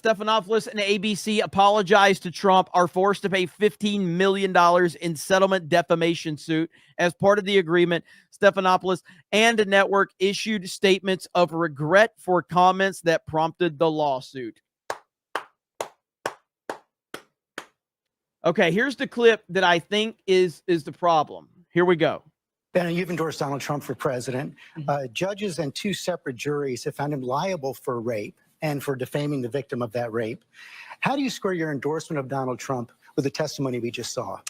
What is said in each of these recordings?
Stephanopoulos and ABC apologized to Trump, are forced to pay $15 million in settlement defamation suit. As part of the agreement, Stephanopoulos and the network issued statements of regret for comments that prompted the lawsuit. Okay, here's the clip that I think is the problem. Here we go. Ben, you've endorsed Donald Trump for president. Judges and 2 separate juries have found him liable for rape and for defaming the victim of that rape. How do you square your endorsement of Donald Trump with the testimony we just saw?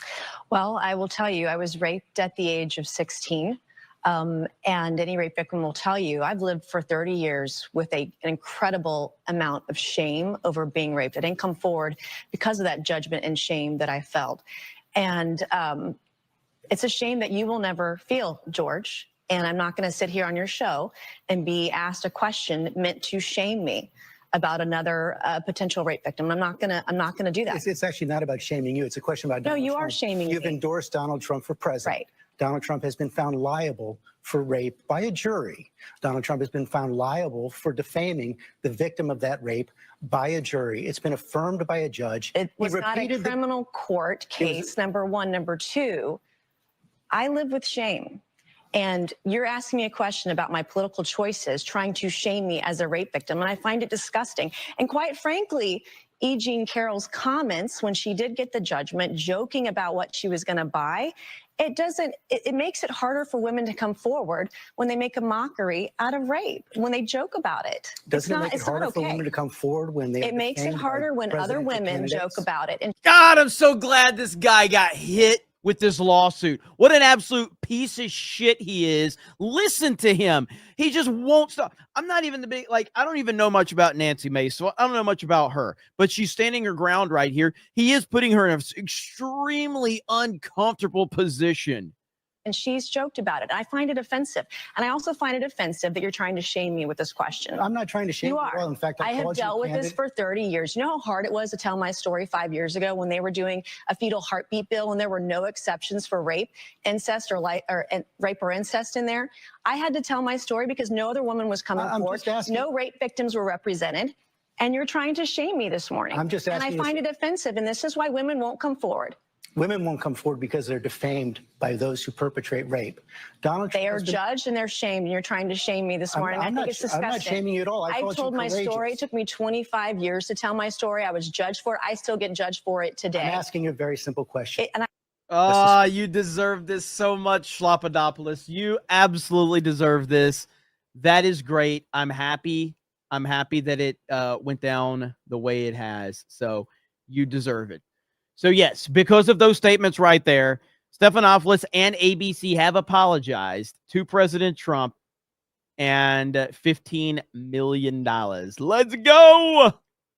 Well, I will tell you, I was raped at the age of 16. And any rape victim will tell you, I've lived for 30 years with an incredible amount of shame over being raped. I didn't come forward because of that judgment and shame that I felt. And it's a shame that you will never feel, George. And I'm not going to sit here on your show and be asked a question meant to shame me about another potential rape victim. I'm not gonna do that. It's actually not about shaming you. It's a question about Donald Trump. No, you are shaming me. You've endorsed Donald Trump for president. Right. Donald Trump has been found liable for rape by a jury. Donald Trump has been found liable for defaming the victim of that rape by a jury. It's been affirmed by a judge. It was not a criminal court case, number one. Number two, I live with shame. And you're asking me a question about my political choices, trying to shame me as a rape victim, and I find it disgusting. And quite frankly, E. Jean Carroll's comments when she did get the judgment, joking about what she was going to buy, it makes it harder for women to come forward when they make a mockery out of rape, when they joke about it. Doesn't it make it harder for women to come forward when they? It makes it harder when other women joke about it. And God, I'm so glad this guy got hit with this lawsuit. What an absolute piece of shit he is. Listen to him. He just won't stop. I'm not even the big, I don't even know much about Nancy Mace, so I don't know much about her, but she's standing her ground right here. He is putting her in an extremely uncomfortable position. And she's joked about it. I find it offensive. And I also find it offensive that you're trying to shame me with this question. I'm not trying to shame you. Are. Well, in fact, I have dealt with this for 30 years. You know how hard it was to tell my story 5 years ago when they were doing a fetal heartbeat bill and there were no exceptions for rape, incest, or rape or incest in there? I had to tell my story because no other woman was coming forward. No rape victims were represented. And you're trying to shame me this morning. I'm just asking. And I find it offensive. And this is why women won't come forward. Women won't come forward because they're defamed by those who perpetrate rape. Donald Trump, they are judged and they're shamed. And you're trying to shame me this morning. I think it's disgusting. I'm not shaming you at all. I told my story. It took me 25 years to tell my story. I was judged for it. I still get judged for it today. I'm asking you a very simple question. You deserve this so much, Schlappadopoulos. You absolutely deserve this. That is great. I'm happy. I'm happy that it went down the way it has. So you deserve it. So, yes, because of those statements right there, Stephanopoulos and ABC have apologized to President Trump and $15 million. Let's go.